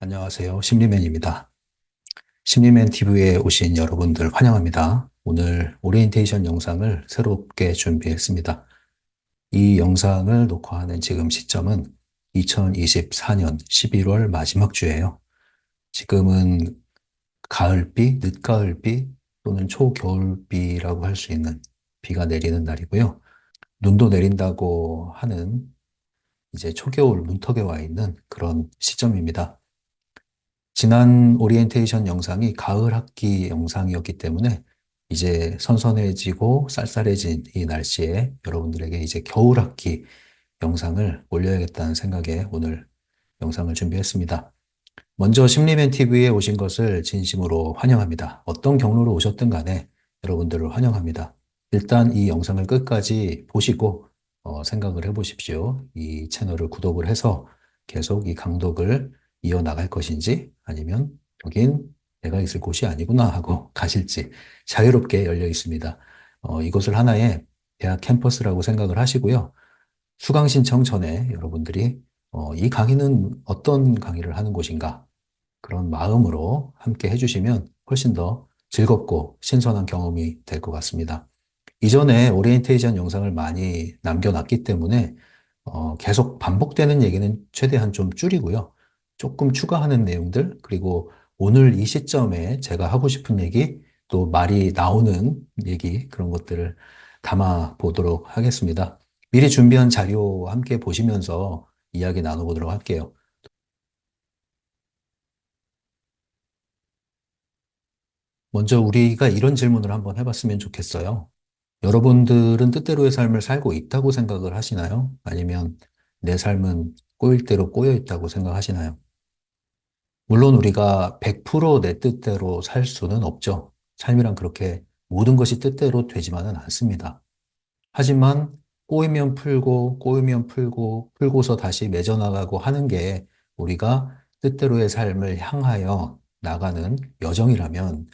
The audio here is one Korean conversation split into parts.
안녕하세요. 심리맨입니다. 심리맨 TV에 오신 여러분들 환영합니다. 오늘 오리엔테이션 영상을 새롭게 준비했습니다. 이 영상을 녹화하는 지금 시점은 2024년 11월 마지막 주예요. 지금은 가을비, 늦가을비 또는 초겨울비라고 할 수 있는 비가 내리는 날이고요. 눈도 내린다고 하는 이제 초겨울 문턱에 와 있는 그런 시점입니다. 지난 오리엔테이션 영상이 가을 학기 영상이었기 때문에 이제 선선해지고 쌀쌀해진 이 날씨에 여러분들에게 이제 겨울 학기 영상을 올려야겠다는 생각에 오늘 영상을 준비했습니다. 먼저 심리맨 TV에 오신 것을 진심으로 환영합니다. 어떤 경로로 오셨든 간에 여러분들을 환영합니다. 일단 이 영상을 끝까지 보시고 생각을 해보십시오. 이 채널을 구독을 해서 계속 이 강독을 이어나갈 것인지 아니면 여긴 내가 있을 곳이 아니구나 하고 가실지 자유롭게 열려 있습니다. 이것을 하나의 대학 캠퍼스라고 생각을 하시고요. 수강 신청 전에 여러분들이 이 강의는 어떤 강의를 하는 곳인가 그런 마음으로 함께 해주시면 훨씬 더 즐겁고 신선한 경험이 될 것 같습니다. 이전에 오리엔테이션 영상을 많이 남겨놨기 때문에 계속 반복되는 얘기는 최대한 좀 줄이고요. 조금 추가하는 내용들, 그리고 오늘 이 시점에 제가 하고 싶은 얘기, 또 말이 나오는 얘기, 그런 것들을 담아 보도록 하겠습니다. 미리 준비한 자료 함께 보시면서 이야기 나눠보도록 할게요. 먼저 우리가 이런 질문을 한번 해봤으면 좋겠어요. 여러분들은 뜻대로의 삶을 살고 있다고 생각을 하시나요? 아니면 내 삶은 꼬일 대로 꼬여 있다고 생각하시나요? 물론 우리가 100%내 뜻대로 살 수는 없죠. 삶이란 그렇게 모든 것이 뜻대로 되지만은 않습니다. 하지만 꼬이면 풀고, 꼬이면 풀고, 풀고서 다시 맺어나가고 하는 게 우리가 뜻대로의 삶을 향하여 나가는 여정이라면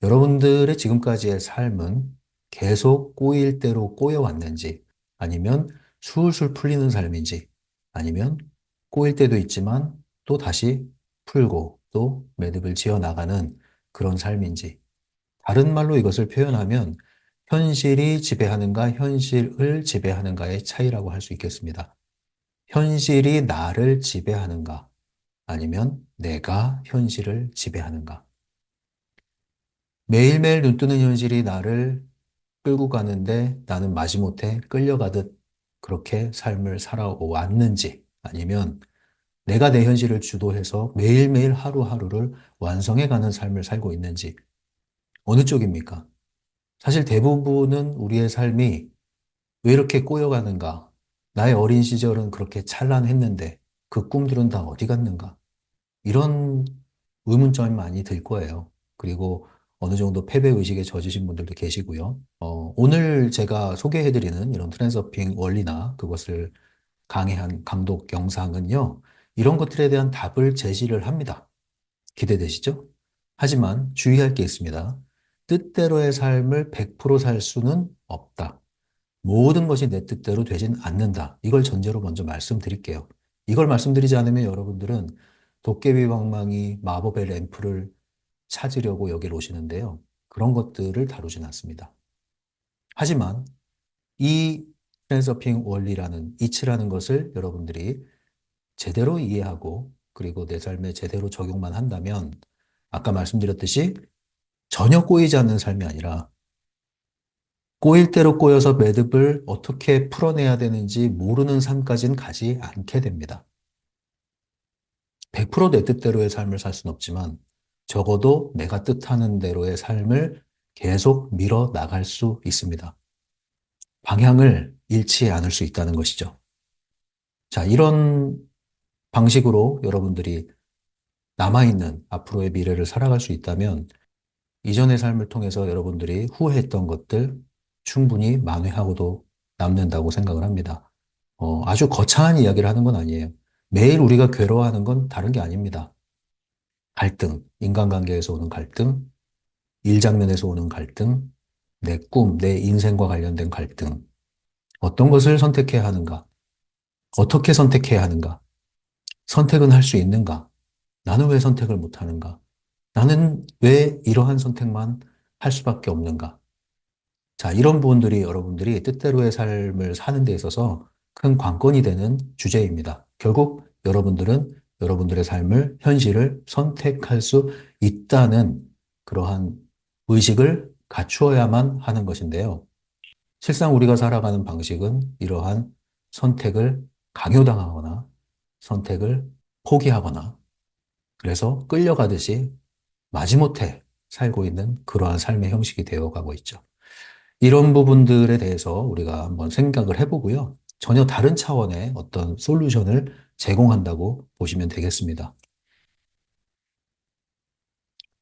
여러분들의 지금까지의 삶은 계속 꼬일 대로 꼬여왔는지, 아니면 술술 풀리는 삶인지, 아니면 꼬일 때도 있지만 또 다시 풀고 또 매듭을 지어 나가는 그런 삶인지, 다른 말로 이것을 표현하면 현실이 지배하는가, 현실을 지배하는가의 차이라고 할 수 있겠습니다. 현실이 나를 지배하는가, 아니면 내가 현실을 지배하는가. 매일매일 눈뜨는 현실이 나를 끌고 가는데 나는 마지못해 끌려가듯 그렇게 삶을 살아왔는지 아니면 내가 내 현실을 주도해서 매일매일 하루하루를 완성해가는 삶을 살고 있는지 어느 쪽입니까? 사실 대부분은 우리의 삶이 왜 이렇게 꼬여가는가? 나의 어린 시절은 그렇게 찬란했는데 그 꿈들은 다 어디 갔는가? 이런 의문점이 많이 들 거예요. 그리고 어느 정도 패배의식에 젖으신 분들도 계시고요. 오늘 제가 소개해드리는 이런 트랜서핑 원리나 그것을 강의한 강독 영상은요, 이런 것들에 대한 답을 제시를 합니다. 기대되시죠? 하지만 주의할 게 있습니다. 뜻대로의 삶을 100%살 수는 없다. 모든 것이 내 뜻대로 되진 않는다. 이걸 전제로 먼저 말씀드릴게요. 이걸 말씀드리지 않으면 여러분들은 도깨비 방망이 마법의 램프를 찾으려고 여기로 오시는데요. 그런 것들을 다루진 않습니다. 하지만 이 트랜서핑 원리라는 이치라는 것을 여러분들이 제대로 이해하고 그리고 내 삶에 제대로 적용만 한다면 아까 말씀드렸듯이 전혀 꼬이지 않는 삶이 아니라 꼬일 대로 꼬여서 매듭을 어떻게 풀어내야 되는지 모르는 삶까지는 가지 않게 됩니다. 100%내 뜻대로의 삶을 살 수는 없지만 적어도 내가 뜻하는 대로의 삶을 계속 밀어 나갈 수 있습니다. 방향을 잃지 않을 수 있다는 것이죠. 자, 이런 방식으로 여러분들이 남아있는 앞으로의 미래를 살아갈 수 있다면 이전의 삶을 통해서 여러분들이 후회했던 것들 충분히 만회하고도 남는다고 생각을 합니다. 아주 거창한 이야기를 하는 건 아니에요. 매일 우리가 괴로워하는 건 다른 게 아닙니다. 갈등, 인간관계에서 오는 갈등, 일 장면에서 오는 갈등, 내 꿈, 내 인생과 관련된 갈등, 어떤 것을 선택해야 하는가, 어떻게 선택해야 하는가, 선택은 할 수 있는가, 나는 왜 선택을 못하는가? 나는 왜 이러한 선택만 할 수밖에 없는가? 자, 이런 부분들이 여러분들이 뜻대로의 삶을 사는 데 있어서 큰 관건이 되는 주제입니다. 결국 여러분들은 여러분들의 삶을, 현실을 선택할 수 있다는 그러한 의식을 갖추어야만 하는 것인데요. 실상 우리가 살아가는 방식은 이러한 선택을 강요당하거나 선택을 포기하거나 그래서 끌려가듯이 마지못해 살고 있는 그러한 삶의 형식이 되어가고 있죠. 이런 부분들에 대해서 우리가 한번 생각을 해보고요. 전혀 다른 차원의 어떤 솔루션을 제공한다고 보시면 되겠습니다.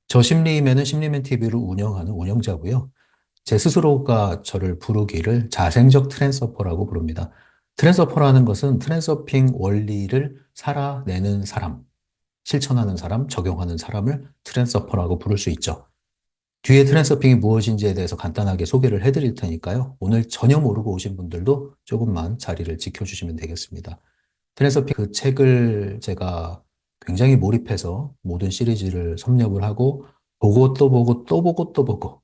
저 심리맨은 심리맨 TV를 운영하는 운영자고요. 제 스스로가 저를 부르기를 자생적 트랜서퍼라고 부릅니다. 트랜서퍼라는 것은 트랜서핑 원리를 살아내는 사람, 실천하는 사람, 적용하는 사람을 트랜서퍼라고 부를 수 있죠. 뒤에 트랜서핑이 무엇인지에 대해서 간단하게 소개를 해드릴 테니까요. 오늘 전혀 모르고 오신 분들도 조금만 자리를 지켜주시면 되겠습니다. 트랜서핑 그 책을 제가 굉장히 몰입해서 모든 시리즈를 섭렵을 하고 보고 또 보고 또 보고 또 보고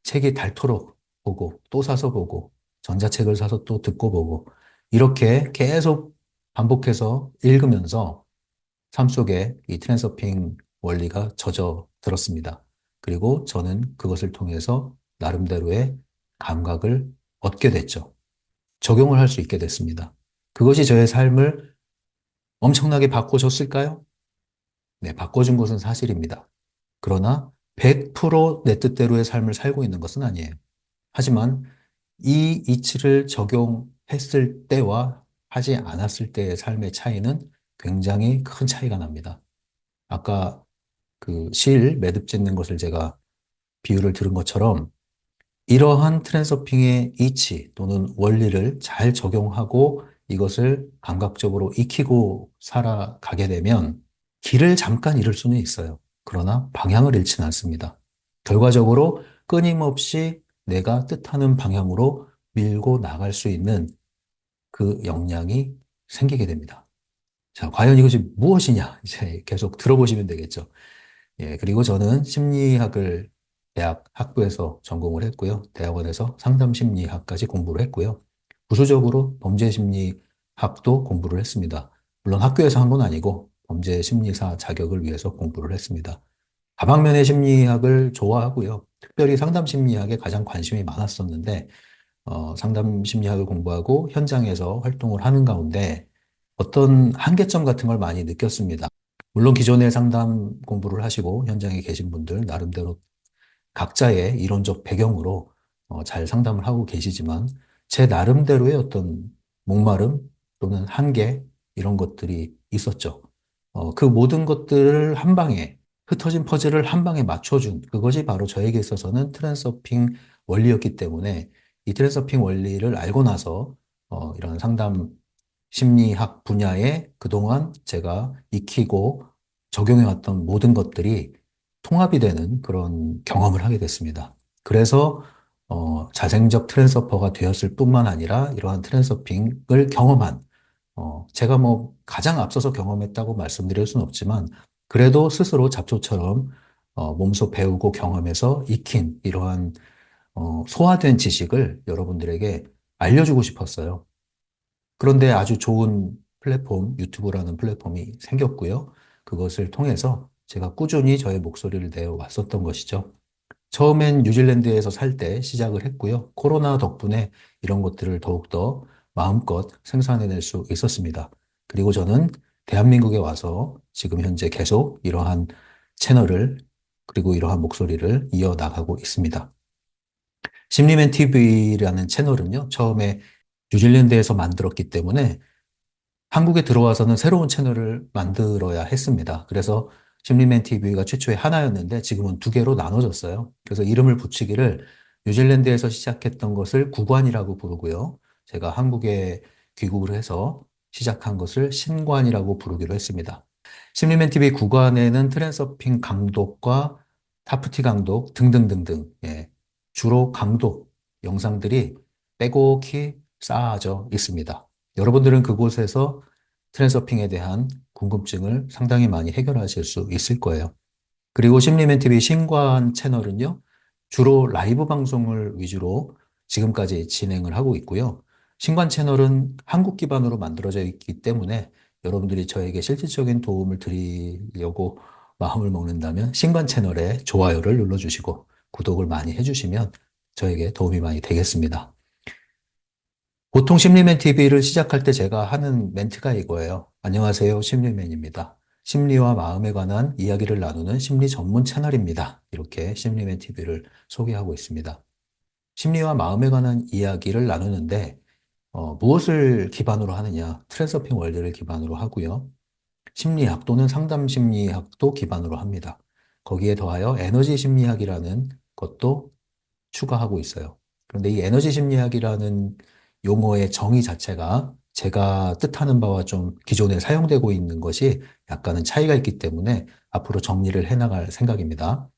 책이 닳도록 보고 또 사서 보고 전자책을 사서 또 듣고 보고 이렇게 계속 반복해서 읽으면서 삶 속에 이 트랜서핑 원리가 젖어 들었습니다. 그리고 저는 그것을 통해서 나름대로의 감각을 얻게 됐죠. 적용을 할 수 있게 됐습니다. 그것이 저의 삶을 엄청나게 바꿔줬을까요? 네, 바꿔준 것은 사실입니다. 그러나 100%내 뜻대로의 삶을 살고 있는 것은 아니에요. 하지만 이 이치를 적용했을 때와 하지 않았을 때의 삶의 차이는 굉장히 큰 차이가 납니다. 아까 그 실 매듭 짓는 것을 제가 비유를 들은 것처럼 이러한 트랜서핑의 이치 또는 원리를 잘 적용하고 이것을 감각적으로 익히고 살아가게 되면 길을 잠깐 잃을 수는 있어요. 그러나 방향을 잃지는 않습니다. 결과적으로 끊임없이 내가 뜻하는 방향으로 밀고 나갈 수 있는 그 역량이 생기게 됩니다. 자, 과연 이것이 무엇이냐? 이제 계속 들어보시면 되겠죠. 예, 그리고 저는 심리학을 대학 학부에서 전공을 했고요. 대학원에서 상담심리학까지 공부를 했고요. 부수적으로 범죄심리학도 공부를 했습니다. 물론 학교에서 한 건 아니고 범죄심리사 자격을 위해서 공부를 했습니다. 다방면의 심리학을 좋아하고요. 특별히 상담심리학에 가장 관심이 많았었는데 상담심리학을 공부하고 현장에서 활동을 하는 가운데 어떤 한계점 같은 걸 많이 느꼈습니다. 물론 기존에 상담 공부를 하시고 현장에 계신 분들 나름대로 각자의 이론적 배경으로 잘 상담을 하고 계시지만 제 나름대로의 어떤 목마름 또는 한계 이런 것들이 있었죠. 그 모든 것들을 한 방에 흩어진 퍼즐을 한 방에 맞춰준 그것이 바로 저에게 있어서는 트랜서핑 원리였기 때문에 이 트랜서핑 원리를 알고 나서 이런 상담 심리학 분야에 그동안 제가 익히고 적용해왔던 모든 것들이 통합이 되는 그런 경험을 하게 됐습니다. 그래서 자생적 트랜서퍼가 되었을 뿐만 아니라 이러한 트랜서핑을 경험한 제가 뭐 가장 앞서서 경험했다고 말씀드릴 수는 없지만 그래도 스스로 잡초처럼 몸소 배우고 경험해서 익힌 이러한 소화된 지식을 여러분들에게 알려주고 싶었어요. 그런데 아주 좋은 플랫폼, 유튜브라는 플랫폼이 생겼고요. 그것을 통해서 제가 꾸준히 저의 목소리를 내어 왔었던 것이죠. 처음엔 뉴질랜드에서 살 때 시작을 했고요. 코로나 덕분에 이런 것들을 더욱더 마음껏 생산해낼 수 있었습니다. 그리고 저는 대한민국에 와서 지금 현재 계속 이러한 채널을 그리고 이러한 목소리를 이어나가고 있습니다. 심리맨 TV라는 채널은요, 처음에 뉴질랜드에서 만들었기 때문에 한국에 들어와서는 새로운 채널을 만들어야 했습니다. 그래서 심리맨 TV가 최초에 하나였는데 지금은 두 개로 나눠졌어요. 그래서 이름을 붙이기를 뉴질랜드에서 시작했던 것을 구관이라고 부르고요. 제가 한국에 귀국을 해서 시작한 것을 신관이라고 부르기로 했습니다. 심리맨 TV 구관에는 트랜서핑 강독과 타프티 강독 등등등등, 예, 주로 강독 영상들이 빼곡히 쌓아져 있습니다. 여러분들은 그곳에서 트랜서핑에 대한 궁금증을 상당히 많이 해결하실 수 있을 거예요. 그리고 심리맨 TV 신관 채널은요, 주로 라이브 방송을 위주로 지금까지 진행을 하고 있고요. 신관 채널은 한국 기반으로 만들어져 있기 때문에 여러분들이 저에게 실질적인 도움을 드리려고 마음을 먹는다면 신관 채널에 좋아요를 눌러주시고 구독을 많이 해주시면 저에게 도움이 많이 되겠습니다. 보통 심리맨 TV를 시작할 때 제가 하는 멘트가 이거예요. 안녕하세요, 심리맨입니다. 심리와 마음에 관한 이야기를 나누는 심리 전문 채널입니다. 이렇게 심리맨 TV를 소개하고 있습니다. 심리와 마음에 관한 이야기를 나누는데 무엇을 기반으로 하느냐? 트랜서핑 원리를 기반으로 하고요. 심리학 또는 상담 심리학도 기반으로 합니다. 거기에 더하여 에너지 심리학이라는 것도 추가하고 있어요. 그런데 이 에너지 심리학이라는 용어의 정의 자체가 제가 뜻하는 바와 좀 기존에 사용되고 있는 것이 약간은 차이가 있기 때문에 앞으로 정리를 해나갈 생각입니다.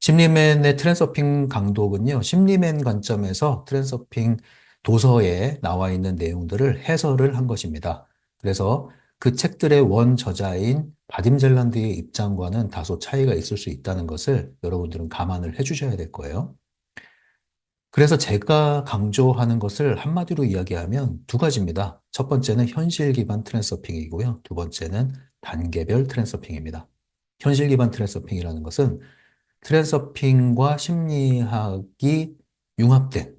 심리맨의 트랜서핑 강독은요, 심리맨 관점에서 트랜서핑 도서에 나와 있는 내용들을 해설을 한 것입니다. 그래서 그 책들의 원 저자인 바딤 젤란드의 입장과는 다소 차이가 있을 수 있다는 것을 여러분들은 감안을 해주셔야 될 거예요. 그래서 제가 강조하는 것을 한마디로 이야기하면 두 가지입니다. 첫 번째는 현실 기반 트랜서핑이고요. 두 번째는 단계별 트랜서핑입니다. 현실 기반 트랜서핑이라는 것은 트랜서핑과 심리학이 융합된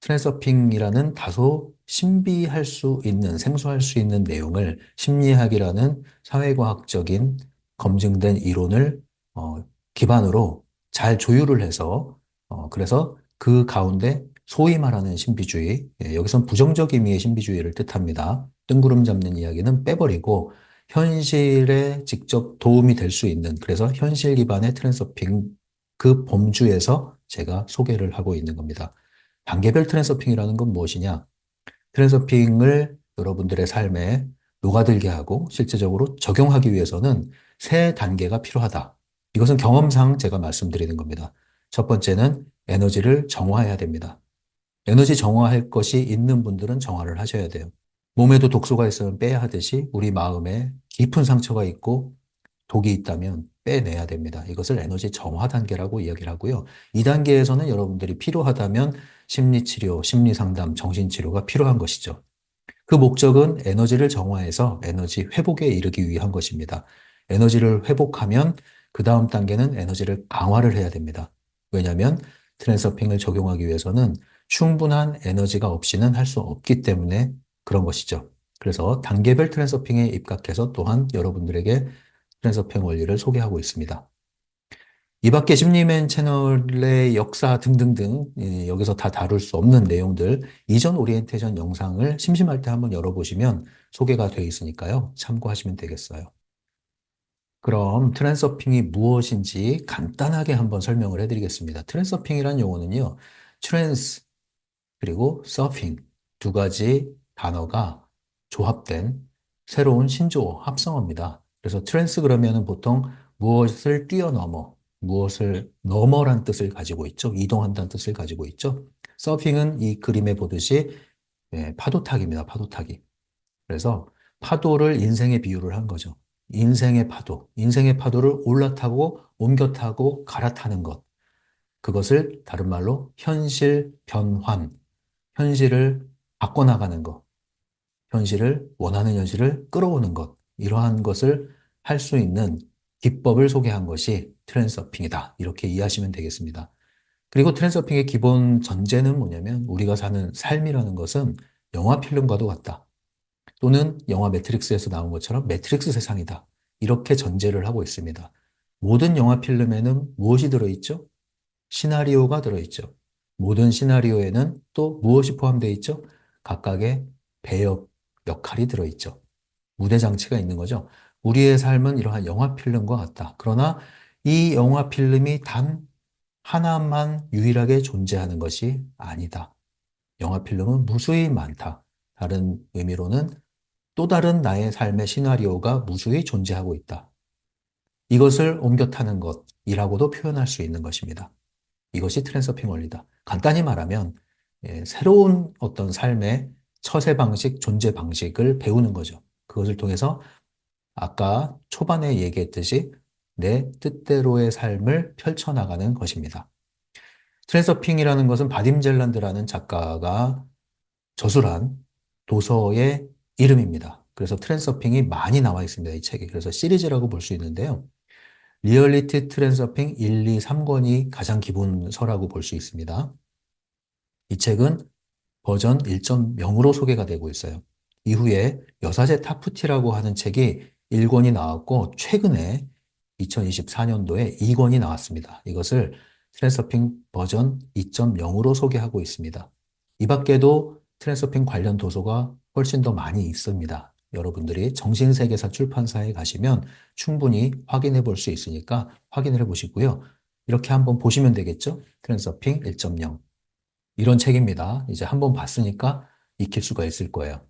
트랜서핑이라는 다소 신비할 수 있는, 생소할 수 있는 내용을 심리학이라는 사회과학적인 검증된 이론을 기반으로 잘 조율을 해서 그래서 그 가운데 소위 말하는 신비주의, 여기선 부정적 의미의 신비주의를 뜻합니다. 뜬구름 잡는 이야기는 빼버리고 현실에 직접 도움이 될 수 있는, 그래서 현실 기반의 트랜서핑 그 범주에서 제가 소개를 하고 있는 겁니다. 단계별 트랜서핑이라는 건 무엇이냐? 트랜서핑을 여러분들의 삶에 녹아들게 하고 실제적으로 적용하기 위해서는 세 단계가 필요하다. 이것은 경험상 제가 말씀드리는 겁니다. 첫 번째는 에너지를 정화해야 됩니다. 에너지 정화할 것이 있는 분들은 정화를 하셔야 돼요. 몸에도 독소가 있으면 빼야 하듯이 우리 마음에 깊은 상처가 있고 독이 있다면 빼내야 됩니다. 이것을 에너지 정화 단계라고 이야기를 하고요. 이 단계에서는 여러분들이 필요하다면 심리치료, 심리상담, 정신치료가 필요한 것이죠. 그 목적은 에너지를 정화해서 에너지 회복에 이르기 위한 것입니다. 에너지를 회복하면 그 다음 단계는 에너지를 강화를 해야 됩니다. 왜냐하면 트랜서핑을 적용하기 위해서는 충분한 에너지가 없이는 할 수 없기 때문에 그런 것이죠. 그래서 단계별 트랜서핑에 입각해서 또한 여러분들에게 트랜서핑 원리를 소개하고 있습니다. 이 밖에 심리맨 채널의 역사 등등등 여기서 다 다룰 수 없는 내용들 이전 오리엔테이션 영상을 심심할 때 한번 열어보시면 소개가 되어 있으니까요. 참고하시면 되겠어요. 그럼 트랜서핑이 무엇인지 간단하게 한번 설명을 해드리겠습니다. 트랜서핑이란 용어는요. 트랜스 그리고 서핑 두 가지 단어가 조합된 새로운 신조어 합성어입니다. 그래서 트랜스 그러면은 보통 무엇을 뛰어넘어, 무엇을 넘어란 뜻을 가지고 있죠. 이동한다는 뜻을 가지고 있죠. 서핑은 이 그림에 보듯이 파도타기입니다. 파도타기. 그래서 파도를 인생에 비유를 한 거죠. 인생의 파도를 올라타고 옮겨 타고 갈아타는 것. 그것을 다른 말로 현실 변환, 현실을 바꿔나가는 것, 원하는 현실을 끌어오는 것, 이러한 것을 할 수 있는 기법을 소개한 것이 트랜서핑이다. 이렇게 이해하시면 되겠습니다. 그리고 트랜서핑의 기본 전제는 뭐냐면 우리가 사는 삶이라는 것은 영화 필름과도 같다. 또는 영화 매트릭스에서 나온 것처럼 매트릭스 세상이다. 이렇게 전제를 하고 있습니다. 모든 영화 필름에는 무엇이 들어있죠? 시나리오가 들어있죠. 모든 시나리오에는 또 무엇이 포함되어 있죠? 각각의 배역 역할이 들어있죠. 무대 장치가 있는 거죠. 우리의 삶은 이러한 영화 필름과 같다. 그러나 이 영화 필름이 단 하나만 유일하게 존재하는 것이 아니다. 영화 필름은 무수히 많다. 다른 의미로는 또 다른 나의 삶의 시나리오가 무수히 존재하고 있다. 이것을 옮겨 타는 것이라고도 표현할 수 있는 것입니다. 이것이 트랜서핑 원리다. 간단히 말하면 새로운 어떤 삶의 처세 방식, 존재 방식을 배우는 거죠. 그것을 통해서 아까 초반에 얘기했듯이 내 뜻대로의 삶을 펼쳐나가는 것입니다. 트랜서핑이라는 것은 바딤 젤란드라는 작가가 저술한 도서의 이름입니다. 그래서 트랜서핑이 많이 나와 있습니다. 이 책이. 그래서 시리즈라고 볼 수 있는데요. 리얼리티 트랜서핑 1, 2, 3권이 가장 기본서라고 볼 수 있습니다. 이 책은 버전 1.0으로 소개가 되고 있어요. 이후에 여사제 타프티라고 하는 책이 1권이 나왔고 최근에 2024년도에 2권이 나왔습니다. 이것을 트랜서핑 버전 2.0으로 소개하고 있습니다. 이 밖에도 트랜서핑 관련 도서가 훨씬 더 많이 있습니다. 여러분들이 정신세계사 출판사에 가시면 충분히 확인해 볼 수 있으니까 확인을 해 보시고요. 이렇게 한번 보시면 되겠죠? 트랜서핑 1.0. 이런 책입니다. 이제 한번 봤으니까 익힐 수가 있을 거예요.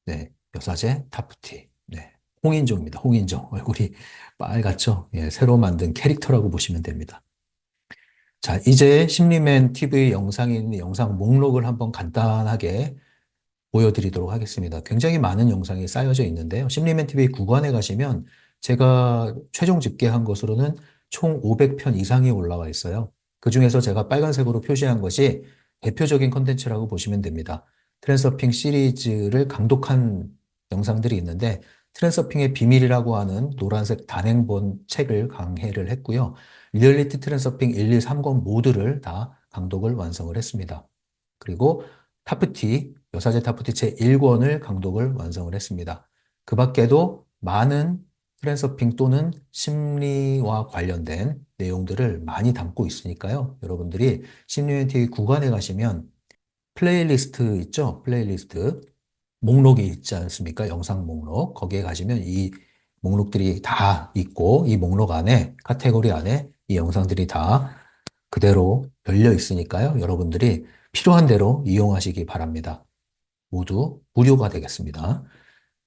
네, 여사제 타프티. 네, 홍인종입니다. 홍인종. 얼굴이 빨갛죠? 예, 새로 만든 캐릭터라고 보시면 됩니다. 자, 이제 심리맨 TV 영상에 있는 영상 목록을 한번 간단하게 보여드리도록 하겠습니다. 굉장히 많은 영상이 쌓여져 있는데요. 심리맨 TV 구간에 가시면 제가 최종 집계한 것으로는 총 500편 이상이 올라와 있어요. 그중에서 제가 빨간색으로 표시한 것이 대표적인 컨텐츠라고 보시면 됩니다. 트랜서핑 시리즈를 강독한 영상들이 있는데 트랜서핑의 비밀이라고 하는 노란색 단행본 책을 강해를 했고요. 리얼리티 트랜서핑 1, 2, 3권 모두를 다 강독을 완성을 했습니다. 그리고 타프티, 여사제 타프티 제 1권을 강독을 완성을 했습니다. 그 밖에도 많은 트랜서핑 또는 심리와 관련된 내용들을 많이 담고 있으니까요. 여러분들이 심리멘티 구간에 가시면 플레이리스트 있죠? 플레이리스트. 목록이 있지 않습니까? 영상 목록. 거기에 가시면 이 목록들이 다 있고 이 목록 안에, 카테고리 안에 이 영상들이 다 그대로 열려 있으니까요. 여러분들이 필요한 대로 이용하시기 바랍니다. 모두 무료가 되겠습니다.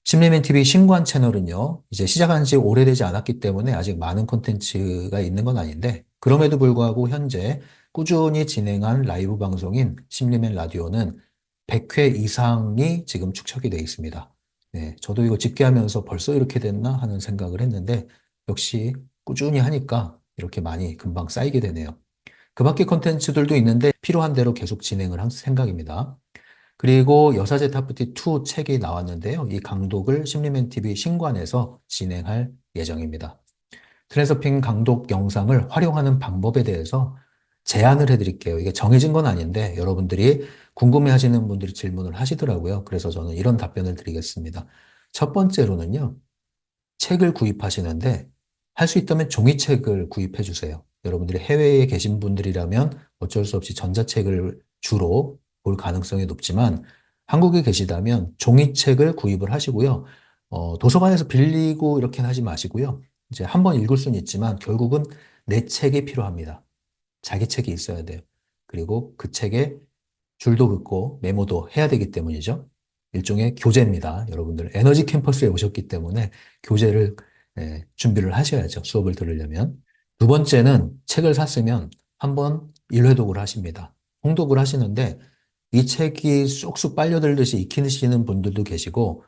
심리맨 TV 신관 채널은요, 이제 시작한 지 오래되지 않았기 때문에 아직 많은 콘텐츠가 있는 건 아닌데, 그럼에도 불구하고 현재 꾸준히 진행한 라이브 방송인 심리맨 라디오는 100회 이상이 지금 축적이 되어 있습니다. 네, 저도 이거 집계하면서 벌써 이렇게 됐나 하는 생각을 했는데, 역시 꾸준히 하니까 이렇게 많이 금방 쌓이게 되네요. 그 밖에 콘텐츠들도 있는데 필요한 대로 계속 진행을 할 생각입니다. 그리고 여사제 타프티 2 책이 나왔는데요. 이 강독을 심리맨 TV 신관에서 진행할 예정입니다. 트랜서핑 강독 영상을 활용하는 방법에 대해서 제안을 해드릴게요. 이게 정해진 건 아닌데 여러분들이 궁금해 하시는 분들이 질문을 하시더라고요. 그래서 저는 이런 답변을 드리겠습니다. 첫 번째로는요. 책을 구입하시는데 할 수 있다면 종이책을 구입해 주세요. 여러분들이 해외에 계신 분들이라면 어쩔 수 없이 전자책을 주로 볼 가능성이 높지만 한국에 계시다면 종이책을 구입을 하시고요. 도서관에서 빌리고 이렇게 하지 마시고요. 이제 한번 읽을 수는 있지만 결국은 내 책이 필요합니다. 자기 책이 있어야 돼요. 그리고 그 책에 줄도 긋고 메모도 해야 되기 때문이죠. 일종의 교재입니다. 여러분들 에너지 캠퍼스에 오셨기 때문에 교재를 준비를 하셔야죠. 수업을 들으려면. 두 번째는 책을 샀으면 한번 일회독을 하십니다. 홍독을 하시는데 이 책이 쑥쑥 빨려들듯이 익히시는 분들도 계시고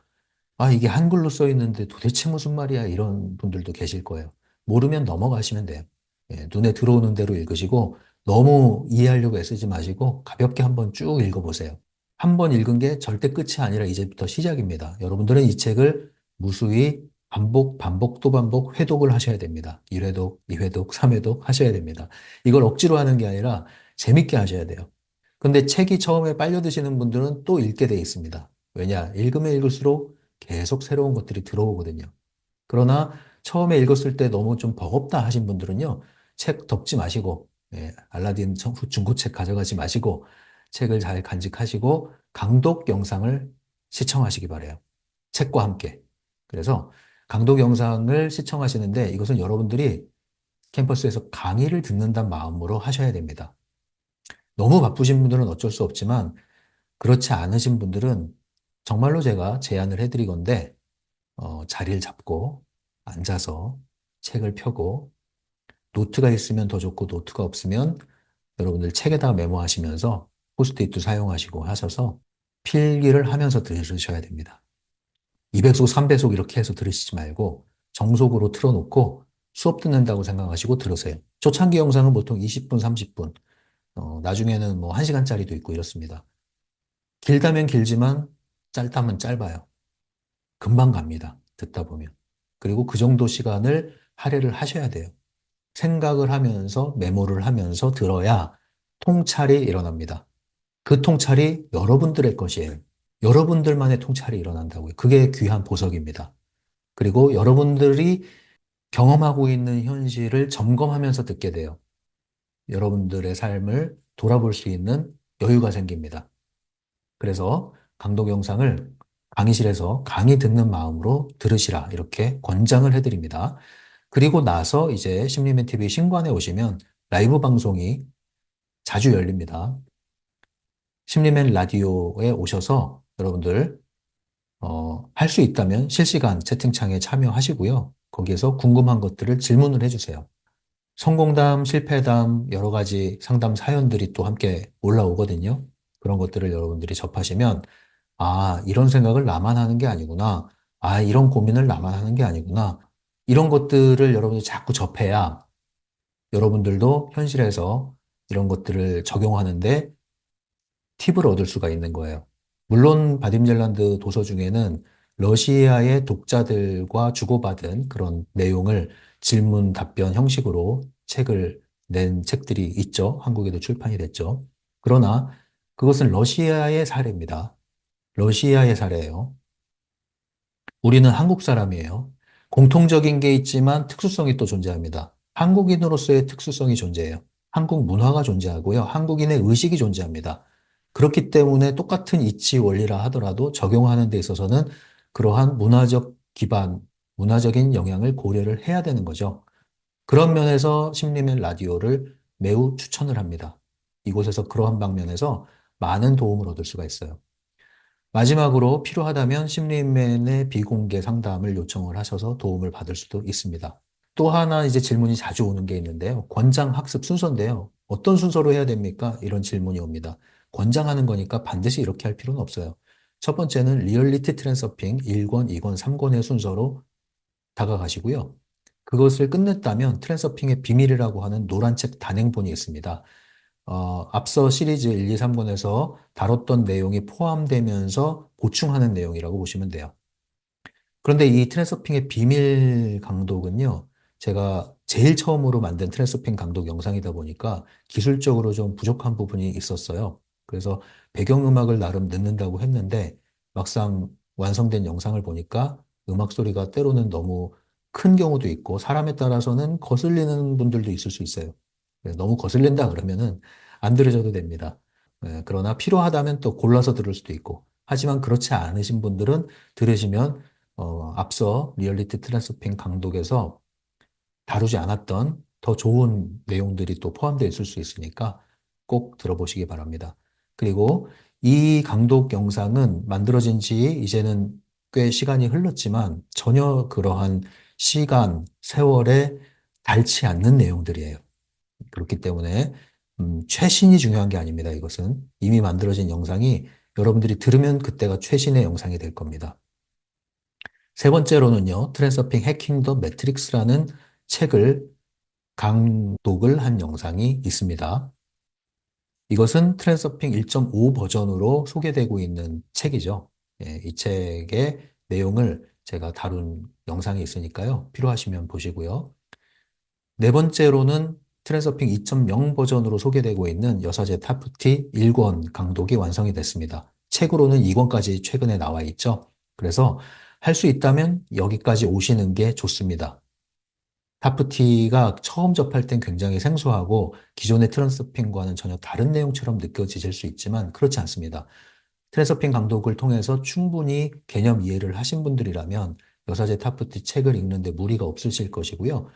아, 이게 한글로 써 있는데 도대체 무슨 말이야? 이런 분들도 계실 거예요. 모르면 넘어가시면 돼요. 눈에 들어오는 대로 읽으시고 너무 이해하려고 애쓰지 마시고 가볍게 한번 쭉 읽어보세요. 한 번 읽은 게 절대 끝이 아니라 이제부터 시작입니다. 여러분들은 이 책을 무수히 반복, 반복, 또 반복, 회독을 하셔야 됩니다. 1회독, 2회독, 3회독 하셔야 됩니다. 이걸 억지로 하는 게 아니라 재밌게 하셔야 돼요. 근데 책이 처음에 빨려드시는 분들은 또 읽게 돼 있습니다. 왜냐? 읽으면 읽을수록 계속 새로운 것들이 들어오거든요. 그러나 처음에 읽었을 때 너무 좀 버겁다 하신 분들은요, 책 덮지 마시고, 알라딘 중고책 가져가지 마시고, 책을 잘 간직하시고, 강독 영상을 시청하시기 바래요. 책과 함께. 그래서 강독 영상을 시청하시는데 이것은 여러분들이 캠퍼스에서 강의를 듣는다는 마음으로 하셔야 됩니다. 너무 바쁘신 분들은 어쩔 수 없지만, 그렇지 않으신 분들은 정말로 제가 제안을 해드리건데, 자리를 잡고 앉아서 책을 펴고 노트가 있으면 더 좋고 노트가 없으면 여러분들 책에다가 메모하시면서 포스트잇도 사용하시고 하셔서 필기를 하면서 들으셔야 됩니다. 200속, 300속 이렇게 해서 들으시지 말고 정속으로 틀어놓고 수업 듣는다고 생각하시고 들으세요. 초창기 영상은 보통 20분, 30분, 나중에는 뭐 1시간짜리도 있고 이렇습니다. 길다면 길지만 짧다면 짧아요. 금방 갑니다. 듣다 보면. 그리고 그 정도 시간을 할애를 하셔야 돼요. 생각을 하면서 메모를 하면서 들어야 통찰이 일어납니다. 그 통찰이 여러분들의 것이에요. 여러분들만의 통찰이 일어난다고요. 그게 귀한 보석입니다. 그리고 여러분들이 경험하고 있는 현실을 점검하면서 듣게 돼요. 여러분들의 삶을 돌아볼 수 있는 여유가 생깁니다. 그래서 강독 영상을 강의실에서 강의 듣는 마음으로 들으시라 이렇게 권장을 해드립니다. 그리고 나서 이제 심리맨 TV 신관에 오시면 라이브 방송이 자주 열립니다. 심리맨 라디오에 오셔서 여러분들 할 수 있다면 실시간 채팅창에 참여하시고요. 거기에서 궁금한 것들을 질문을 해주세요. 성공담, 실패담, 여러 가지 상담 사연들이 또 함께 올라오거든요. 그런 것들을 여러분들이 접하시면, 아, 이런 생각을 나만 하는 게 아니구나. 아, 이런 고민을 나만 하는 게 아니구나. 이런 것들을 여러분이 자꾸 접해야 여러분들도 현실에서 이런 것들을 적용하는데 팁을 얻을 수가 있는 거예요. 물론 바딤젤란드 도서 중에는 러시아의 독자들과 주고받은 그런 내용을 질문 답변 형식으로 책을 낸 책들이 있죠. 한국에도 출판이 됐죠. 그러나 그것은 러시아의 사례입니다. 러시아의 사례예요. 우리는 한국 사람이에요. 공통적인 게 있지만 특수성이 또 존재합니다. 한국인으로서의 특수성이 존재해요. 한국 문화가 존재하고요. 한국인의 의식이 존재합니다. 그렇기 때문에 똑같은 이치 원리라 하더라도 적용하는 데 있어서는 그러한 문화적 기반, 문화적인 영향을 고려를 해야 되는 거죠. 그런 면에서 심리맨 라디오를 매우 추천을 합니다. 이곳에서 그러한 방면에서 많은 도움을 얻을 수가 있어요. 마지막으로 필요하다면 심리맨의 비공개 상담을 요청을 하셔서 도움을 받을 수도 있습니다. 또 하나 이제 질문이 자주 오는 게 있는데요. 권장 학습 순서인데요. 어떤 순서로 해야 됩니까? 이런 질문이 옵니다. 권장하는 거니까 반드시 이렇게 할 필요는 없어요. 첫 번째는 리얼리티 트랜서핑 1권, 2권, 3권의 순서로 다가가시고요. 그것을 끝냈다면 트랜서핑의 비밀이라고 하는 노란 책 단행본이 있습니다. 앞서 시리즈 1, 2, 3권에서 다뤘던 내용이 포함되면서 보충하는 내용이라고 보시면 돼요. 그런데 이 트랜서핑의 비밀 강독은요, 제가 제일 처음으로 만든 트랜서핑 강독 영상이다 보니까 기술적으로 좀 부족한 부분이 있었어요. 그래서 배경음악을 나름 넣는다고 했는데 막상 완성된 영상을 보니까 음악 소리가 때로는 너무 큰 경우도 있고 사람에 따라서는 거슬리는 분들도 있을 수 있어요. 너무 거슬린다 그러면은 안 들으셔도 됩니다. 그러나 필요하다면 또 골라서 들을 수도 있고 하지만 그렇지 않으신 분들은 들으시면 앞서 리얼리티 트랜스핑 강독에서 다루지 않았던 더 좋은 내용들이 또 포함되어 있을 수 있으니까 꼭 들어보시기 바랍니다. 그리고 이 강독 영상은 만들어진 지 이제는 꽤 시간이 흘렀지만 전혀 그러한 시간, 세월에 닳지 않는 내용들이에요. 그렇기 때문에 최신이 중요한 게 아닙니다. 이것은 이미 만들어진 영상이 여러분들이 들으면 그때가 최신의 영상이 될 겁니다. 세 번째로는요, 트랜서핑 해킹 더 매트릭스라는 책을 강독을 한 영상이 있습니다. 이것은 트랜서핑 1.5 버전으로 소개되고 있는 책이죠. 예, 이 책의 내용을 제가 다룬 영상이 있으니까요. 필요하시면 보시고요. 네 번째로는 트랜서핑 2.0 버전으로 소개되고 있는 여사제 타프티 1권 강독이 완성이 됐습니다. 책으로는 2권까지 최근에 나와 있죠. 그래서 할 수 있다면 여기까지 오시는 게 좋습니다. 타프티가 처음 접할 땐 굉장히 생소하고 기존의 트랜서핑과는 전혀 다른 내용처럼 느껴지실 수 있지만 그렇지 않습니다. 트랜서핑 강독을 통해서 충분히 개념 이해를 하신 분들이라면 여사제 타프티 책을 읽는데 무리가 없으실 것이고요.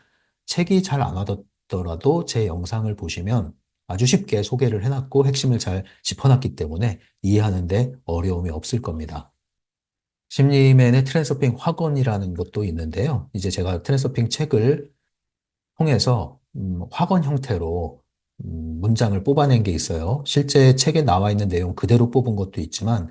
책이 잘 안 와닿더라도 제 영상을 보시면 아주 쉽게 소개를 해놨고 핵심을 잘 짚어놨기 때문에 이해하는데 어려움이 없을 겁니다. 심리맨의 트랜서핑 학원이라는 것도 있는데요. 이제 제가 트랜서핑 책을 통해서 학원 형태로 문장을 뽑아낸 게 있어요. 실제 책에 나와 있는 내용 그대로 뽑은 것도 있지만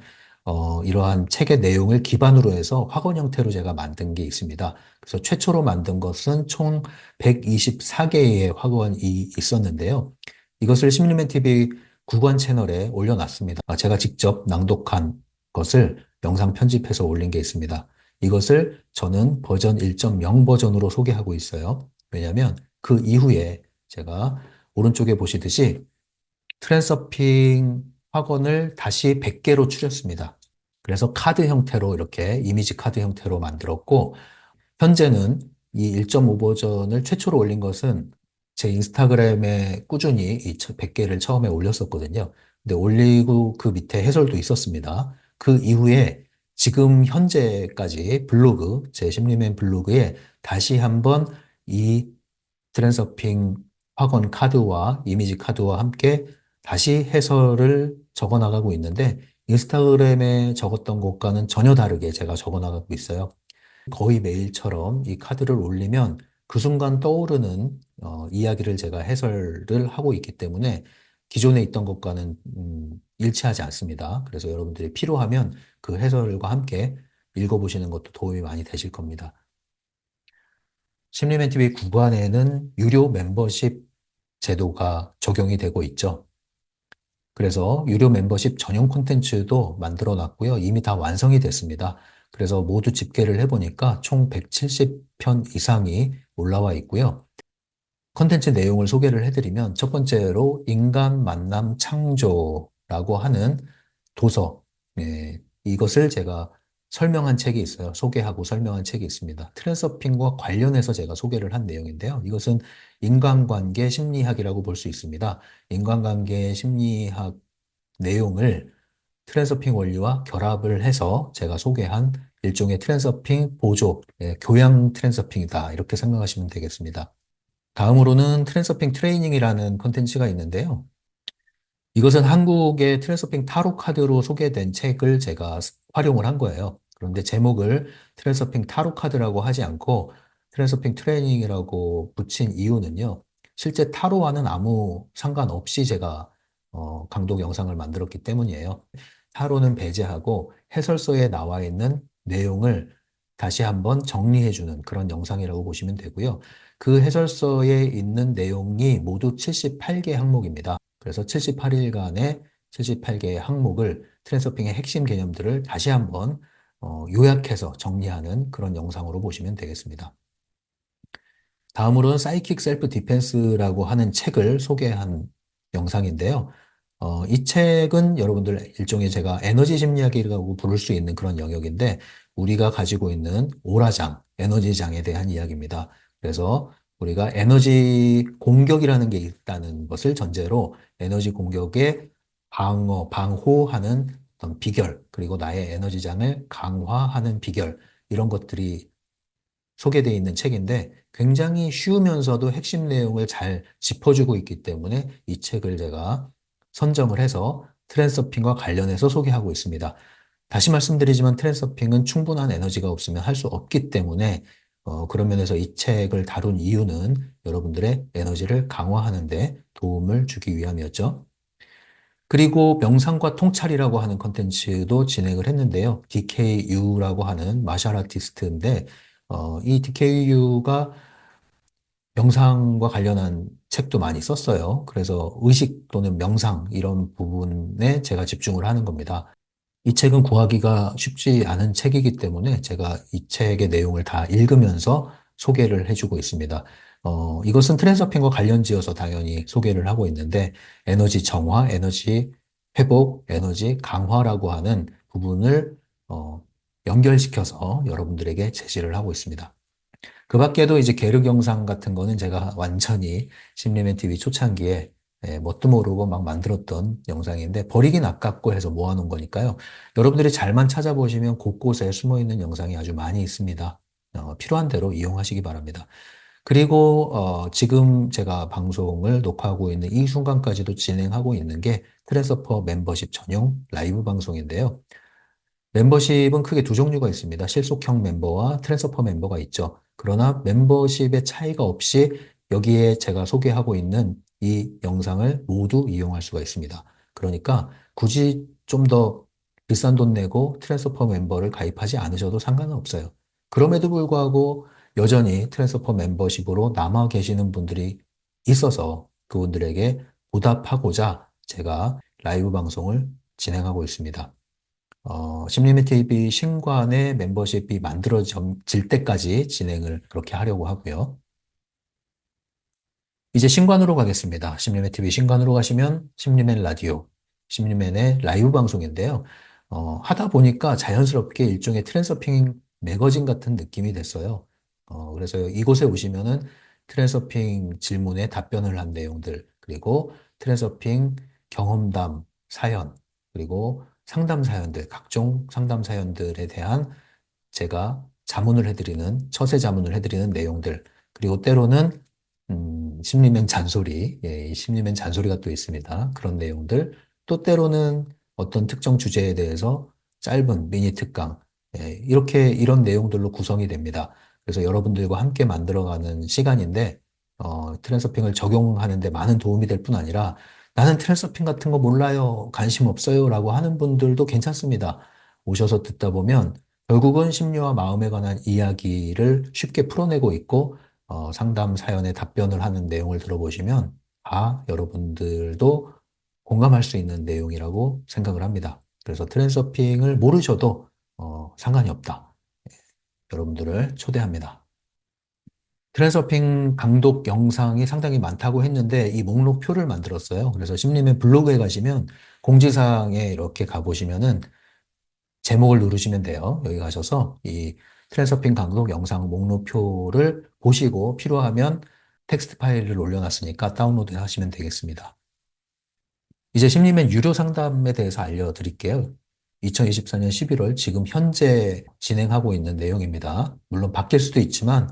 이러한 책의 내용을 기반으로 해서 학원 형태로 제가 만든 게 있습니다. 그래서 최초로 만든 것은 총 124개의 학원이 있었는데요. 이것을 심리맨 TV 국원 채널에 올려놨습니다. 제가 직접 낭독한 것을 영상 편집해서 올린 게 있습니다. 이것을 저는 버전 1.0 버전으로 소개하고 있어요. 왜냐하면 그 이후에 제가 오른쪽에 보시듯이 트랜서핑 학원을 다시 100개로 줄였습니다. 그래서 카드 형태로 이렇게 이미지 카드 형태로 만들었고, 현재는 이 1.5 버전을 최초로 올린 것은 제 인스타그램에 꾸준히 이 100개를 처음에 올렸었거든요. 근데 올리고 그 밑에 해설도 있었습니다. 그 이후에 지금 현재까지 블로그, 제 심리맨 블로그에 다시 한번 이 트랜서핑 학원 카드와 이미지 카드와 함께 다시 해설을 적어 나가고 있는데 인스타그램에 적었던 것과는 전혀 다르게 제가 적어 나가고 있어요. 거의 매일처럼 이 카드를 올리면 그 순간 떠오르는 이야기를 제가 해설을 하고 있기 때문에 기존에 있던 것과는 일치하지 않습니다. 그래서 여러분들이 필요하면 그 해설과 함께 읽어보시는 것도 도움이 많이 되실 겁니다. 심리맨 TV 구간에는 유료 멤버십 제도가 적용이 되고 있죠. 그래서 유료 멤버십 전용 콘텐츠도 만들어 놨고요. 이미 다 완성이 됐습니다. 그래서 모두 집계를 해보니까 총 170편 이상이 올라와 있고요. 콘텐츠 내용을 소개를 해드리면 첫 번째로 인간 만남 창조라고 하는 도서, 이것을 제가 설명한 책이 있어요. 소개하고 설명한 책이 있습니다. 트랜서핑과 관련해서 제가 소개를 한 내용인데요. 이것은 인간관계 심리학이라고 볼 수 있습니다. 인간관계 심리학 내용을 트랜서핑 원리와 결합을 해서 제가 소개한 일종의 트랜서핑 보조, 교양 트랜서핑이다. 이렇게 생각하시면 되겠습니다. 다음으로는 트랜서핑 트레이닝이라는 콘텐츠가 있는데요. 이것은 한국의 트랜서핑 타로 카드로 소개된 책을 제가 활용을 한 거예요. 그런데 제목을 트랜서핑 타로 카드라고 하지 않고 트랜서핑 트레이닝이라고 붙인 이유는요. 실제 타로와는 아무 상관없이 제가 강독 영상을 만들었기 때문이에요. 타로는 배제하고 해설서에 나와 있는 내용을 다시 한번 정리해주는 그런 영상이라고 보시면 되고요. 그 해설서에 있는 내용이 모두 78개 항목입니다. 그래서 78일간의 78개의 항목을 트랜서핑의 핵심 개념들을 다시 한번 요약해서 정리하는 그런 영상으로 보시면 되겠습니다. 다음으로는 사이킥 셀프 디펜스라고 하는 책을 소개한 영상인데요. 이 책은 여러분들 일종의 제가 에너지 심리학이라고 부를 수 있는 그런 영역인데 우리가 가지고 있는 오라장, 에너지장에 대한 이야기입니다. 그래서 우리가 에너지 공격이라는 게 있다는 것을 전제로 에너지 공격에 방호하는 어떤 비결, 그리고 나의 에너지장을 강화하는 비결, 이런 것들이 소개되어 있는 책인데 굉장히 쉬우면서도 핵심 내용을 잘 짚어주고 있기 때문에 이 책을 제가 선정을 해서 트랜서핑과 관련해서 소개하고 있습니다. 다시 말씀드리지만 트랜서핑은 충분한 에너지가 없으면 할 수 없기 때문에 그런 면에서 이 책을 다룬 이유는 여러분들의 에너지를 강화하는 데 도움을 주기 위함이었죠. 그리고 명상과 통찰이라고 하는 컨텐츠도 진행을 했는데요. DKU라고 하는 마샬 아티스트인데 이 DKU가 명상과 관련한 책도 많이 썼어요. 그래서 의식 또는 명상 이런 부분에 제가 집중을 하는 겁니다. 이 책은 구하기가 쉽지 않은 책이기 때문에 제가 이 책의 내용을 다 읽으면서 소개를 해주고 있습니다. 이것은 트랜서핑과 관련지어서 당연히 소개를 하고 있는데 에너지 정화, 에너지 회복, 에너지 강화라고 하는 부분을 연결시켜서 여러분들에게 제시를 하고 있습니다. 그 밖에도 이제 계륵 영상 같은 거는 제가 완전히 심리맨 TV 초창기에 뭣도 모르고 막 만들었던 영상인데 버리긴 아깝고 해서 모아놓은 거니까요. 여러분들이 잘만 찾아보시면 곳곳에 숨어있는 영상이 아주 많이 있습니다. 필요한 대로 이용하시기 바랍니다. 그리고 지금 제가 방송을 녹화하고 있는 이 순간까지도 진행하고 있는 게 트랜스퍼 멤버십 전용 라이브 방송인데요. 멤버십은 크게 두 종류가 있습니다. 실속형 멤버와 트랜스퍼 멤버가 있죠. 그러나 멤버십의 차이가 없이 여기에 제가 소개하고 있는 이 영상을 모두 이용할 수가 있습니다. 그러니까 굳이 좀 더 비싼 돈 내고 트랜스퍼 멤버를 가입하지 않으셔도 상관은 없어요. 그럼에도 불구하고 여전히 트랜스퍼 멤버십으로 남아 계시는 분들이 있어서 그분들에게 보답하고자 제가 라이브 방송을 진행하고 있습니다. 심리메 TV 신관의 멤버십이 만들어질 때까지 진행을 그렇게 하려고 하고요. 이제 신관으로 가겠습니다. 심리맨 TV 신관으로 가시면 심리맨 라디오, 심리맨의 라이브 방송인데요. 하다 보니까 자연스럽게 일종의 트랜서핑 매거진 같은 느낌이 됐어요. 그래서 이곳에 오시면은 트랜서핑 질문에 답변을 한 내용들, 그리고 트랜서핑 경험담, 사연, 그리고 상담 사연들, 각종 상담 사연들에 대한 제가 자문을 해드리는, 처세 자문을 해드리는 내용들, 그리고 때로는, 심리맨 잔소리, 예, 이 심리맨 잔소리가 또 있습니다. 그런 내용들, 또 때로는 어떤 특정 주제에 대해서 짧은 미니 특강, 예, 이런 내용들로 구성이 됩니다. 그래서 여러분들과 함께 만들어가는 시간인데, 트랜서핑을 적용하는데 많은 도움이 될 뿐 아니라, 나는 트랜서핑 같은 거 몰라요, 관심 없어요, 라고 하는 분들도 괜찮습니다. 오셔서 듣다 보면 결국은 심리와 마음에 관한 이야기를 쉽게 풀어내고 있고, 상담 사연에 답변을 하는 내용을 들어보시면, 여러분들도 공감할 수 있는 내용이라고 생각을 합니다. 그래서 트랜서핑을 모르셔도, 상관이 없다. 여러분들을 초대합니다. 트랜서핑 강독 영상이 상당히 많다고 했는데, 이 목록표를 만들었어요. 그래서 심리면 블로그에 가시면 공지사항에 이렇게 가보시면은 제목을 누르시면 돼요. 여기 가셔서 이 트랜서핑 강독 영상 목록표를 보시고 필요하면 텍스트 파일을 올려놨으니까 다운로드 하시면 되겠습니다. 이제 심리면 유료 상담에 대해서 알려드릴게요. 2024년 11월 지금 현재 진행하고 있는 내용입니다. 물론 바뀔 수도 있지만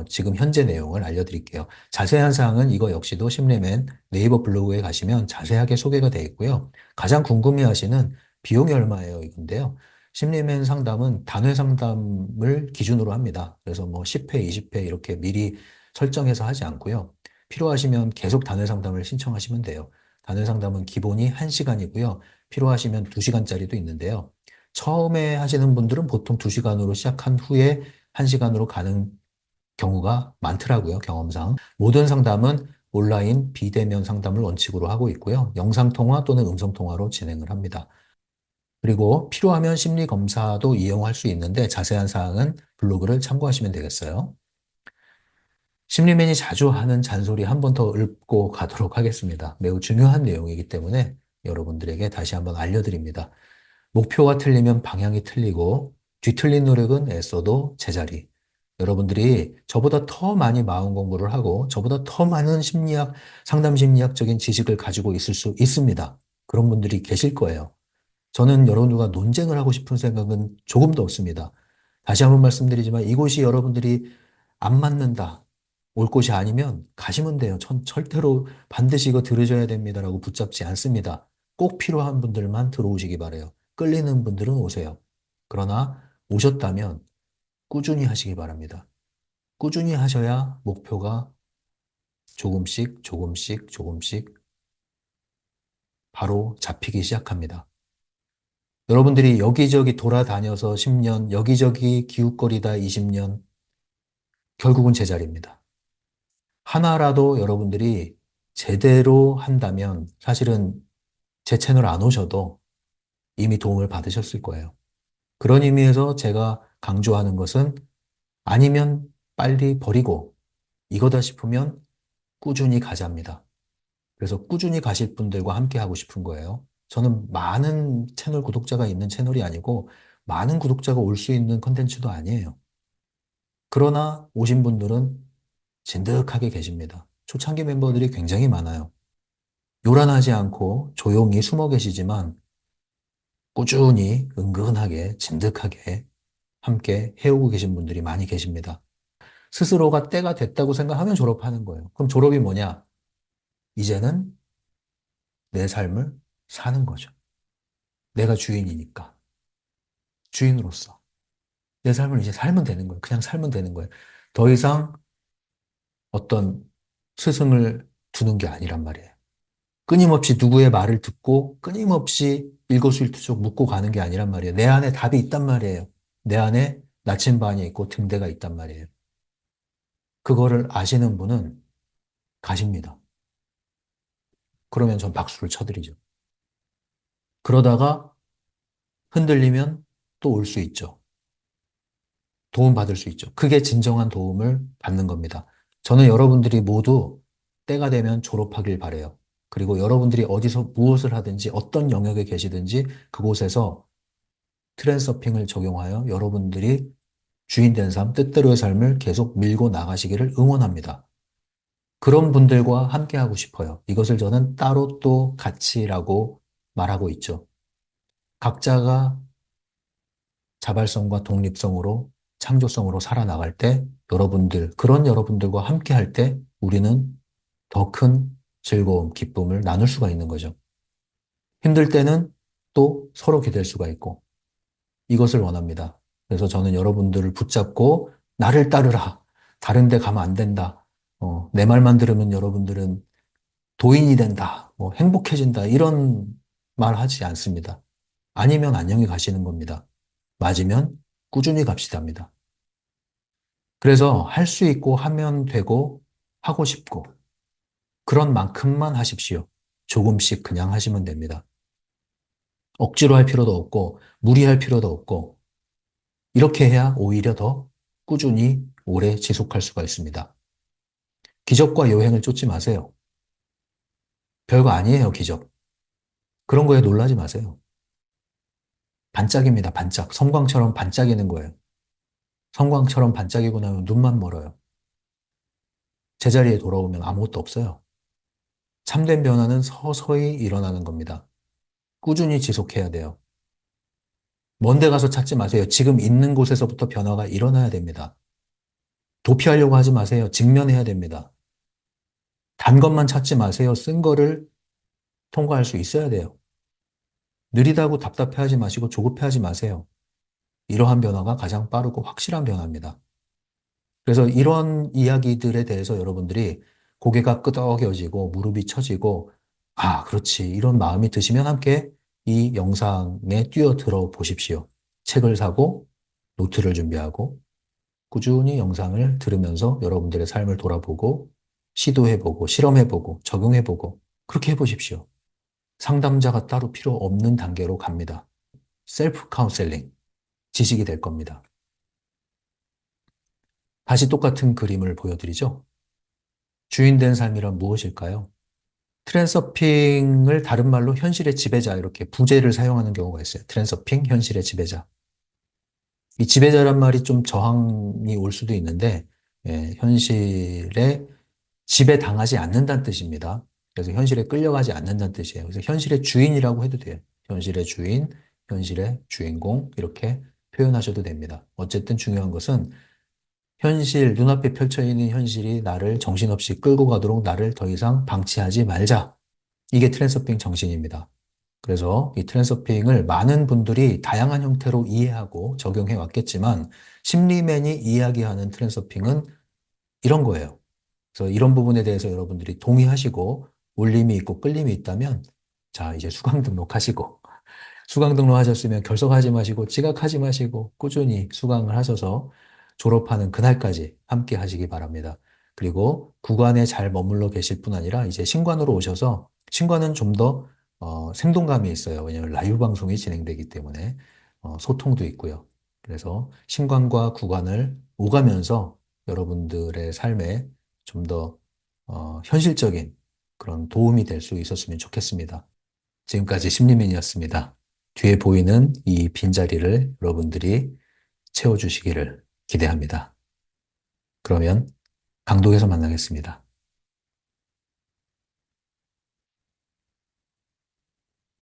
지금 현재 내용을 알려드릴게요. 자세한 사항은 이거 역시도 심리맨 네이버 블로그에 가시면 자세하게 소개가 되어 있고요. 가장 궁금해하시는 비용이 얼마예요? 이건데요. 심리맨 상담은 단회 상담을 기준으로 합니다. 그래서 뭐 10회, 20회 이렇게 미리 설정해서 하지 않고요. 필요하시면 계속 단회 상담을 신청하시면 돼요. 단회 상담은 기본이 1시간이고요. 필요하시면 2시간짜리도 있는데요. 처음에 하시는 분들은 보통 2시간으로 시작한 후에 1시간으로 가는 경우가 많더라고요, 경험상. 모든 상담은 온라인 비대면 상담을 원칙으로 하고 있고요. 영상통화 또는 음성통화로 진행을 합니다. 그리고 필요하면 심리 검사도 이용할 수 있는데 자세한 사항은 블로그를 참고하시면 되겠어요. 심리맨이 자주 하는 잔소리 한 번 더 읊고 가도록 하겠습니다. 매우 중요한 내용이기 때문에 여러분들에게 다시 한번 알려드립니다. 목표가 틀리면 방향이 틀리고 뒤틀린 노력은 애써도 제자리. 여러분들이 저보다 더 많이 마음 공부를 하고 저보다 더 많은 상담 심리학적인 지식을 가지고 있을 수 있습니다. 그런 분들이 계실 거예요. 저는 여러분들과 논쟁을 하고 싶은 생각은 조금도 없습니다. 다시 한번 말씀드리지만 이곳이 여러분들이 안 맞는다. 올 곳이 아니면 가시면 돼요. 절대로 반드시 이거 들으셔야 됩니다라고 붙잡지 않습니다. 꼭 필요한 분들만 들어오시기 바래요. 끌리는 분들은 오세요. 그러나 오셨다면 꾸준히 하시기 바랍니다. 꾸준히 하셔야 목표가 조금씩 조금씩 조금씩 바로 잡히기 시작합니다. 여러분들이 여기저기 돌아다녀서 10년, 여기저기 기웃거리다 20년, 결국은 제자리입니다. 하나라도 여러분들이 제대로 한다면 사실은 제 채널 안 오셔도 이미 도움을 받으셨을 거예요. 그런 의미에서 제가 강조하는 것은 아니면 빨리 버리고 이거다 싶으면 꾸준히 가자입니다. 그래서 꾸준히 가실 분들과 함께 하고 싶은 거예요. 저는 많은 채널 구독자가 있는 채널이 아니고 많은 구독자가 올 수 있는 컨텐츠도 아니에요. 그러나 오신 분들은 진득하게 계십니다. 초창기 멤버들이 굉장히 많아요. 요란하지 않고 조용히 숨어 계시지만 꾸준히 은근하게 진득하게 함께 해오고 계신 분들이 많이 계십니다. 스스로가 때가 됐다고 생각하면 졸업하는 거예요. 그럼 졸업이 뭐냐? 이제는 내 삶을 사는 거죠. 내가 주인이니까. 주인으로서. 내 삶을 이제 살면 되는 거예요. 그냥 살면 되는 거예요. 더 이상 어떤 스승을 두는 게 아니란 말이에요. 끊임없이 누구의 말을 듣고 끊임없이 일거수일투족 묻고 가는 게 아니란 말이에요. 내 안에 답이 있단 말이에요. 내 안에 나침반이 있고 등대가 있단 말이에요. 그거를 아시는 분은 가십니다. 그러면 전 박수를 쳐드리죠. 그러다가 흔들리면 또 올 수 있죠. 도움 받을 수 있죠. 그게 진정한 도움을 받는 겁니다. 저는 여러분들이 모두 때가 되면 졸업하길 바래요. 그리고 여러분들이 어디서 무엇을 하든지 어떤 영역에 계시든지 그곳에서 트랜서핑을 적용하여 여러분들이 주인 된 삶, 뜻대로의 삶을 계속 밀고 나가시기를 응원합니다. 그런 분들과 함께 하고 싶어요. 이것을 저는 따로 또 가치라고 말하고 있죠. 각자가 자발성과 독립성으로 창조성으로 살아나갈 때 여러분들, 그런 여러분들과 함께 할 때 우리는 더 큰 즐거움, 기쁨을 나눌 수가 있는 거죠. 힘들 때는 또 서로 기댈 수가 있고 이것을 원합니다. 그래서 저는 여러분들을 붙잡고 나를 따르라. 다른 데 가면 안 된다. 내 말만 들으면 여러분들은 도인이 된다. 행복해진다. 이런 말 하지 않습니다. 아니면 안녕히 가시는 겁니다. 맞으면 꾸준히 갑시다입니다. 그래서 할 수 있고 하면 되고 하고 싶고 그런 만큼만 하십시오. 조금씩 그냥 하시면 됩니다. 억지로 할 필요도 없고 무리할 필요도 없고 이렇게 해야 오히려 더 꾸준히 오래 지속할 수가 있습니다. 기적과 여행을 쫓지 마세요. 별거 아니에요, 기적. 그런 거에 놀라지 마세요. 반짝입니다, 반짝. 섬광처럼 반짝이는 거예요. 섬광처럼 반짝이고 나면 눈만 멀어요. 제자리에 돌아오면 아무것도 없어요. 참된 변화는 서서히 일어나는 겁니다. 꾸준히 지속해야 돼요. 먼데 가서 찾지 마세요. 지금 있는 곳에서부터 변화가 일어나야 됩니다. 도피하려고 하지 마세요. 직면해야 됩니다. 단 것만 찾지 마세요. 쓴 거를 통과할 수 있어야 돼요. 느리다고 답답해하지 마시고 조급해하지 마세요. 이러한 변화가 가장 빠르고 확실한 변화입니다. 그래서 이런 이야기들에 대해서 여러분들이 고개가 끄덕여지고 무릎이 처지고 아, 그렇지. 이런 마음이 드시면 함께 이 영상에 뛰어들어 보십시오. 책을 사고 노트를 준비하고 꾸준히 영상을 들으면서 여러분들의 삶을 돌아보고 시도해보고 실험해보고 적용해보고 그렇게 해보십시오. 상담자가 따로 필요 없는 단계로 갑니다. 셀프 카운셀링, 지식이 될 겁니다. 다시 똑같은 그림을 보여드리죠. 주인된 삶이란 무엇일까요? 트랜서핑을 다른 말로 현실의 지배자 이렇게 부제를 사용하는 경우가 있어요. 트랜서핑, 현실의 지배자. 이 지배자란 말이 좀 저항이 올 수도 있는데 현실에 지배당하지 않는다는 뜻입니다. 그래서 현실에 끌려가지 않는다는 뜻이에요. 그래서 현실의 주인이라고 해도 돼요. 현실의 주인, 현실의 주인공 이렇게 표현하셔도 됩니다. 어쨌든 중요한 것은 현실, 눈앞에 펼쳐 있는 현실이 나를 정신없이 끌고 가도록 나를 더 이상 방치하지 말자. 이게 트랜서핑 정신입니다. 그래서 이 트랜서핑을 많은 분들이 다양한 형태로 이해하고 적용해 왔겠지만 심리맨이 이야기하는 트랜서핑은 이런 거예요. 그래서 이런 부분에 대해서 여러분들이 동의하시고 울림이 있고 끌림이 있다면 자, 이제 수강 등록하시고 수강 등록하셨으면 결석하지 마시고 지각하지 마시고 꾸준히 수강을 하셔서 졸업하는 그날까지 함께 하시기 바랍니다. 그리고 구간에 잘 머물러 계실 뿐 아니라 이제 신관으로 오셔서 신관은 좀 더 생동감이 있어요. 왜냐하면 라이브 방송이 진행되기 때문에 소통도 있고요. 그래서 신관과 구간을 오가면서 여러분들의 삶에 좀 더 현실적인 그런 도움이 될 수 있었으면 좋겠습니다. 지금까지 심리맨이었습니다. 뒤에 보이는 이 빈자리를 여러분들이 채워주시기를 기대합니다. 그러면 강독에서 만나겠습니다.